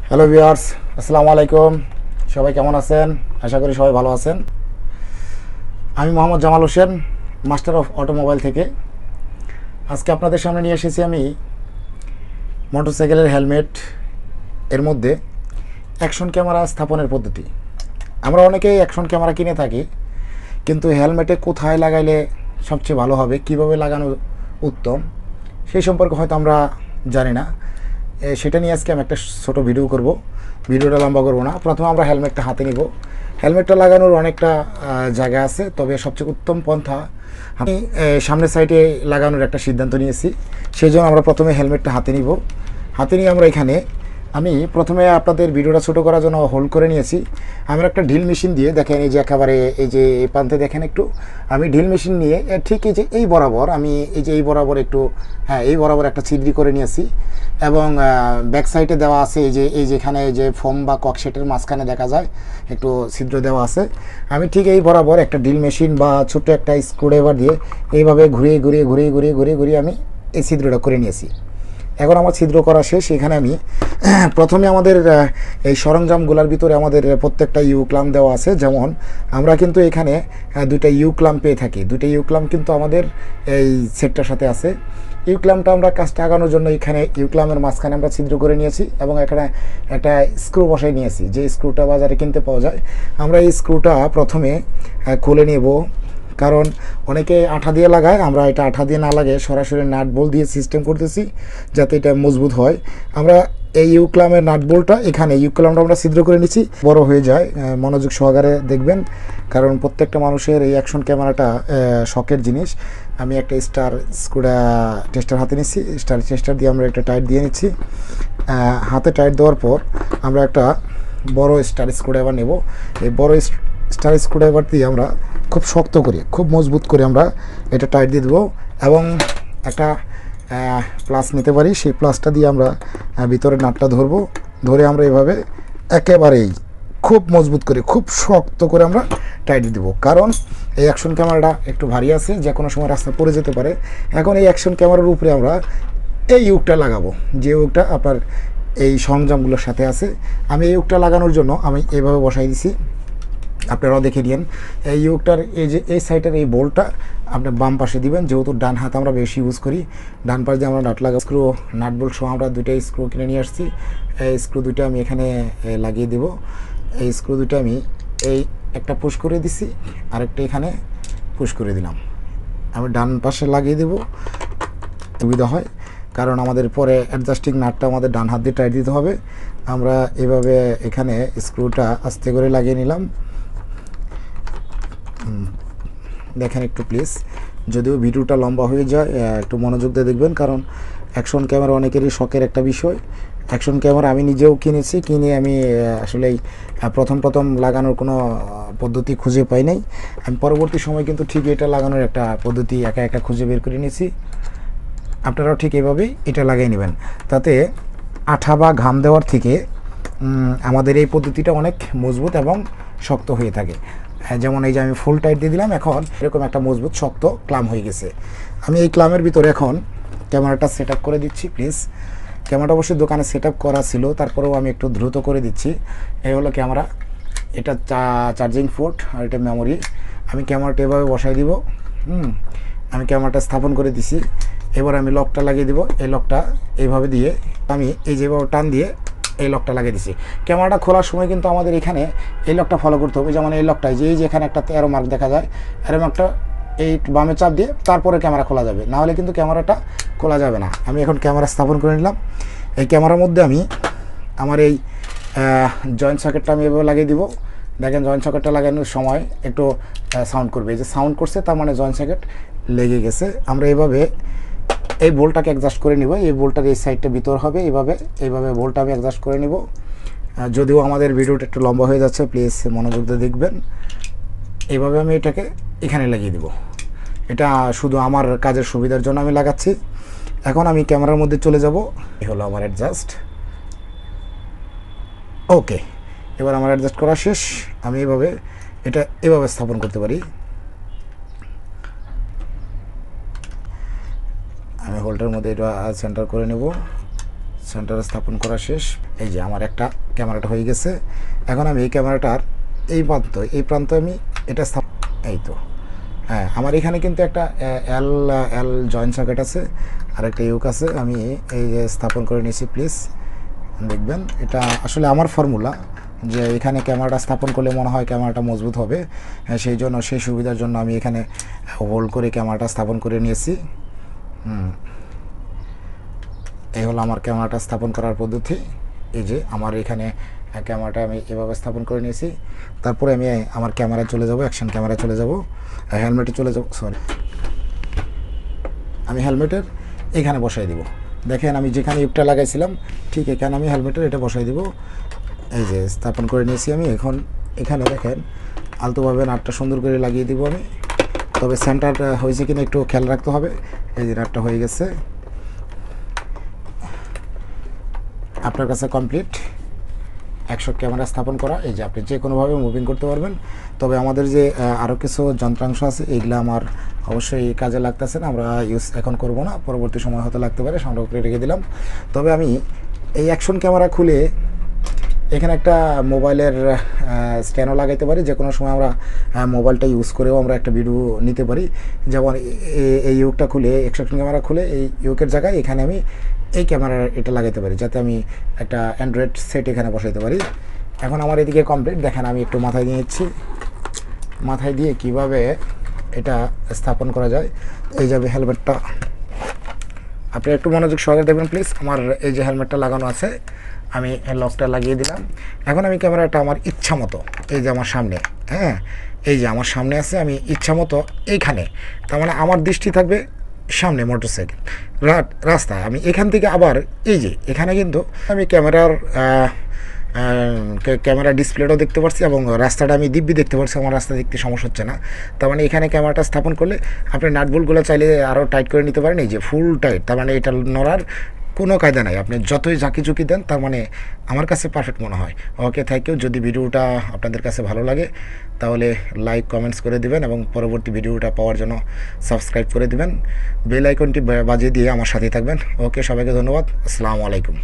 Hello viewers, আসসালামু আলাইকুম। সবাই কেমন আছেন? আশা করি সবাই ভালো আছেন। আমি Mohammad Jamal Hossain, master of automobile থেকে। আজকে আপনাদের সামনে নিয়ে এসেছি আমি মোটরসাইকেলের হেলমেট এর মধ্যে অ্যাকশন ক্যামেরা স্থাপনের পদ্ধতি। আমরা অনেকেই অ্যাকশন ক্যামেরা কিনে থাকি, কিন্তু হেলমেটে কোথায় লাগাইলে সবচেয়ে ভালো হবে, কিভাবে লাগানো উত্তম, সেই সম্পর্কে হয়তো আমরা জানি না। সেটা নিয়ে আজকে আমি একটা ছোটো ভিডিও করব। ভিডিওটা লম্বা করবো না। প্রথমে আমরা হেলমেটটা হাতে নিব। হেলমেটটা লাগানোর অনেকটা জায়গা আছে, তবে সবচেয়ে উত্তম পন্থা আমি সামনের সাইডে লাগানোর একটা সিদ্ধান্ত নিয়েছি। সেই জন্য আমরা প্রথমে হেলমেটটা হাতে নিব। হাতে নিয়ে আমরা এখানে আমি প্রথমে আপনাদের ভিডিওটা ছোটো করার জন্য হোল্ড করে নিয়েছি। আমরা একটা ঢিল মেশিন দিয়ে দেখেন, এই যে একেবারে এই যে এই প্রান্তে দেখেন একটু, আমি ঢিল মেশিন নিয়ে ঠিক এই যে এই বরাবর আমি এই বরাবর একটু এই বরাবর একটা ছিদ্রি করে নিয়েছি। এবং ব্যাক সাইডে দেওয়া আছে এই যেখানে যে ফোম বা ককশেটের মাঝখানে দেখা যায় একটু ছিদ্র দেওয়া আছে। আমি ঠিক এই বরাবর একটা ড্রিল মেশিন বা ছোট্ট একটা স্ক্রুড্রাইভার দিয়ে এইভাবে ঘুরিয়ে আমি এই ছিদ্রটা করে নিয়েছি। এখন আমার ছিদ্র করা শেষ। এখানে আমি প্রথমে আমাদের এই সরঞ্জামগুলোর ভিতরে আমাদের প্রত্যেকটা ইউক্লাম দেওয়া আছে। যেমন আমরা কিন্তু এখানে দুইটা ইউক্লাম পেয়ে থাকি। দুইটা ইউক্লাম কিন্তু আমাদের এই সেটটার সাথে আছে। ইউক্লামটা আমরা কাজটা আগানোর জন্য এখানে ইউক্লামের মাঝখানে আমরা ছিদ্র করে নিয়েছি এবং এখানে একটা স্ক্রু বসাই নিয়েছি, যে স্ক্রুটা বাজারে কিনতে পাওয়া যায়। আমরা এই স্ক্রুটা প্রথমে খুলে নেব, কারণ অনেকে আঠা দিয়ে লাগায়। আমরা এটা আঠা দিয়ে না লাগে সরাসরি নাট বোল্ট দিয়ে সিস্টেম করতেছি যাতে এটা মজবুত হয়। আমরা এই ইউক্লামের নাট বোল্টটা এখানে ইউক্লামটা আমরা ছিদ্র করে নিচ্ছি, বড় হয়ে যায়। মনোযোগ সহকারে দেখবেন, কারণ প্রত্যেকটা মানুষের এই অ্যাকশন ক্যামেরাটা শখের জিনিস। আমি একটা স্টার টেস্টার হাতে নিচ্ছি। স্টার টেস্টার দিয়ে আমরা একটা টাইট দিয়ে নিচ্ছি। হাতে টাইট দেওয়ার পর আমরা একটা বড় স্টার স্ক্রুড্রাইভার নেব। এই বড় স্টার স্ক্রুড্রাইভার দিয়ে আমরা খুব শক্ত করে, খুব মজবুত করে আমরা এটা টাইট দিয়ে দেবো। এবং একটা প্লাস নিতে পারি, সেই প্লাসটা দিয়ে আমরা ভিতরে নাটটা ধরে আমরা এভাবে একেবারেই খুব মজবুত করে, খুব শক্ত করে আমরা টাইট দিব। কারণ এই অ্যাকশন ক্যামেরাটা একটু ভারী আছে, যে কোনো সময় রাস্তা পড়ে যেতে পারে। এখন এই অ্যাকশন ক্যামেরার উপরে আমরা এই ইউকটা লাগাবো, যে ইউকটা আপনার এই সরঞ্জামগুলোর সাথে আছে। আমি এই ইউকটা লাগানোর জন্য আমি এইভাবে বসাই দিছি, আপনারাও দেখে নিন। এই ইউকটার এই যে এই সাইডের এই বোল্টটা আপনি বাম পাশে দিবেন, যেহেতু ডান হাত আমরা বেশি ইউজ করি। ডান পাশে দিয়ে আমরা নাট লাগা নাট বোল্ট সহ আমরা দুইটাই স্ক্রু কিনে নিয়ে আসছি। এই স্ক্রু দুইটা আমি এখানে লাগিয়ে দেব। এই স্ক্রু দুইটা আমি এই একটা পুশ করে দিছি, আরেকটা এখানে পুশ করে দিলাম। আমি ডান পাশে লাগিয়ে দেব, সুবিধা হয়, কারণ আমাদের পরে অ্যাডজাস্টিং নাটটা আমাদের ডান হাত দিয়ে টাইট দিতে হবে। আমরা এভাবে এখানে স্ক্রুটা আস্তে করে লাগিয়ে নিলাম। দেখেন একটু প্লিজ, যদিও ভিডিওটা লম্বা হয়ে যায় একটু মনোযোগ দিয়ে দেখবেন, কারণ অ্যাকশন ক্যামেরা অনেকেরই শখের একটা বিষয়। অ্যাকশন ক্যামেরা আমি নিজেও কিনে আমি আসলে প্রথম লাগানোর কোনো পদ্ধতি খুঁজে পাই নাই। আমি পরবর্তী সময় কিন্তু ঠিক এটা লাগানোর একটা পদ্ধতি একা খুঁজে বের করে নিয়েছি। আপনারাও ঠিক এভাবেই এটা লাগিয়ে নেবেন, তাতে আঠা বা ঘাম দেওয়ার থেকে আমাদের এই পদ্ধতিটা অনেক মজবুত এবং শক্ত হয়ে থাকে। যেমন এই যে আমি ফুল টাইট দিয়ে দিলাম, এখন এরকম একটা মজবুত শক্ত ক্লাম হয়ে গেছে। আমি এই ক্লামের ভিতরে এখন ক্যামেরাটা সেট আপ করে দিচ্ছি। প্লিজ, ক্যামেরাটা অবশ্যই দোকানে সেট আপ করা ছিল, তারপরেও আমি একটু দ্রুত করে দিচ্ছি। এই হলো ক্যামেরা, এটা চার্জিং পোর্ট আর এটা মেমোরি। আমি ক্যামেরাটা এভাবে বসাই দিব। আমি ক্যামেরাটা স্থাপন করে দিছি। এবার আমি লকটা লাগিয়ে দিব। এই লকটা এইভাবে দিয়ে আমি এই যেভাবে টান দিয়ে এই লকটা লাগিয়ে দিছি। ক্যামেরাটা খোলার সময় কিন্তু আমাদের এখানে এই লকটা ফলো করতে হবে। যেমন এই লকটাই যে এখানে একটা অ্যারো মার্ক দেখা যায়, অ্যারো মার্কটা এই বামে চাপ দিয়ে তারপরে ক্যামেরা খোলা যাবে, না হলে কিন্তু ক্যামেরাটা খোলা যাবে না। আমি এখন ক্যামেরা স্থাপন করে নিলাম। এই ক্যামেরার মধ্যে আমি আমার এই জয়েন্ট সকেটটা আমি এভাবে লাগিয়ে দিব। দেখেন জয়েন্ট সকেটটা লাগানোর সময় একটু সাউন্ড করবে, এই যে সাউন্ড করছে তার মানে জয়েন্ট সকেট লেগে গেছে। আমরা এইভাবে এই বোল্টটাকে অ্যাডজাস্ট করে নিব। এই বোল্টটার এই সাইডটা ভিতর হবে, এইভাবে বোল্টটা আমি অ্যাডজাস্ট করে নিব। যদিও আমাদের ভিডিওটা একটু লম্বা হয়ে যাচ্ছে, প্লিজ মনোযোগ দিয়ে দেখবেন। এইভাবে আমি এটাকে এখানে লাগিয়ে দিব। এটা শুধু আমার কাজের সুবিধার জন্য আমি লাগাচ্ছি। এখন আমি ক্যামেরার মধ্যে চলে যাব। এই হলো আমার অ্যাডজাস্ট। ওকে, এবার আমার অ্যাডজাস্ট করা শেষ। আমি এটা এভাবে স্থাপন করতে পারি। আমি হোল্ডারের মধ্যে এটা সেন্টার করে নেব। সেন্টারে স্থাপন করা শেষ। এই যে আমার একটা ক্যামেরাটা হয়ে গেছে। এখন আমি এই ক্যামেরাটার এই প্রান্ত আমি এটা এই তো হ্যাঁ, আমার এখানে কিন্তু একটা এল এল জয়েন্ট সকেট আছে আর একটা ইউক আছে। আমি এই যে স্থাপন করে নিয়েছি। প্লিজ দেখবেন, এটা আসলে আমার ফর্মুলা যে এখানে ক্যামেরাটা স্থাপন করলে মনে হয় ক্যামেরাটা মজবুত হবে। সেই জন্য সেই সুবিধার জন্য আমি এখানে হোল্ড করে ক্যামেরাটা স্থাপন করে নিয়েছি। এই হলো আমার ক্যামেরাটা স্থাপন করার পদ্ধতি। এই যে আমার এখানে ক্যামেরাটা আমি এভাবে স্থাপন করে নিয়েছি। তারপরে আমি আমার ক্যামেরায় চলে যাব, অ্যাকশন ক্যামেরায় চলে যাব, হেলমেটে চলে যাব। সরি, আমি হেলমেটের এখানে বসাই দিব। দেখেন আমি যেখানে ইউকটা লাগাইছিলাম ঠিক এখানে আমি হেলমেটের এটা বসাই দিব। এই যে স্থাপন করে নিয়েছি আমি। এখন এখানে দেখেন আলতোভাবে নাটটা সুন্দর করে লাগিয়ে দিব আমি। তবে সেন্টারটা হয়েছে কিনা একটু খেয়াল রাখতে হবে। এই যে নাটটা হয়ে গেছে আপনার কাছে কমপ্লিট। 100 ক্যামেরা স্থাপন করা। এই যে আপনি যে কোনোভাবে মুভিং করতে পারবেন। তবে আমাদের যে আরও কিছু যন্ত্রাংশ আছে এইগুলো আমার অবশ্যই কাজে লাগতেছে না, আমরা ইউজ এখন করব না, পরবর্তী সময় হতে লাগতে পারে, সংগ্রহ করে রেখে দিলাম। তবে আমি এই অ্যাকশন ক্যামেরা খুলে এখানে একটা মোবাইলের স্ট্যান্ডও লাগাইতে পারি। যে কোনো সময় আমরা মোবাইলটা ইউজ করেও আমরা একটা ভিডিও নিতে পারি। যেমন এই ইউকটা খুলে, অ্যাকশন ক্যামেরা খুলে এই ইউকের জায়গায় এখানে আমি এই ক্যামেরা এটা লাগাইতে পারি, যাতে আমি একটা অ্যান্ড্রয়েড সেট এখানে বসাইতে পারি। এখন আমার এদিকে কমপ্লিট। দেখেন আমি একটু মাথায় নিয়েছি, মাথায় দিয়ে কিভাবে এটা স্থাপন করা যায়। এই যাবে হেলমেটটা, আপনি একটু মনোযোগ সহকারে দেখবেন প্লিজ। আমার এই যে হেলমেটটা লাগানো আছে, আমি লকটা লাগিয়ে দিলাম। এখন আমি ক্যামেরাটা আমার ইচ্ছা মতো, এই যে আমার সামনে, হ্যাঁ এই যে আমার সামনে আছে, আমি ইচ্ছা মতো এইখানে, তার মানে আমার দৃষ্টি থাকবে সামনে মোটরসাইকেল রাস্তায়। আমি এখান থেকে আবার এই যে এখানে কিন্তু আমি ক্যামেরা ডিসপ্লেটাও দেখতে পাচ্ছি এবং রাস্তাটা আমি দিব্যি দেখতে পাচ্ছি, আমার রাস্তা দেখতে সমস্যা হচ্ছে না। তার মানে এখানে ক্যামেরাটা স্থাপন করলে আপনি নাটবোল্টগুলো চাইলে আরও টাইট করে নিতে পারেন। এই যে ফুল টাইট, তার মানে এটা নড়ার কোনো কায়দা নাই। আপনি যতই ঝাঁকি ঝুঁকি দেন, তার মানে আমার কাছে পারফেক্ট মনে হয়। ওকে, থ্যাংক ইউ। যদি ভিডিওটা আপনাদের কাছে ভালো লাগে তাহলে লাইক কমেন্টস করে দিবেন এবং পরবর্তী ভিডিওটা পাওয়ার জন্য সাবস্ক্রাইব করে দিবেন। বেল আইকনটি বাজিয়ে দিয়ে আমার সাথেই থাকবেন। ওকে, সবাইকে ধন্যবাদ। আসসালামু আলাইকুম।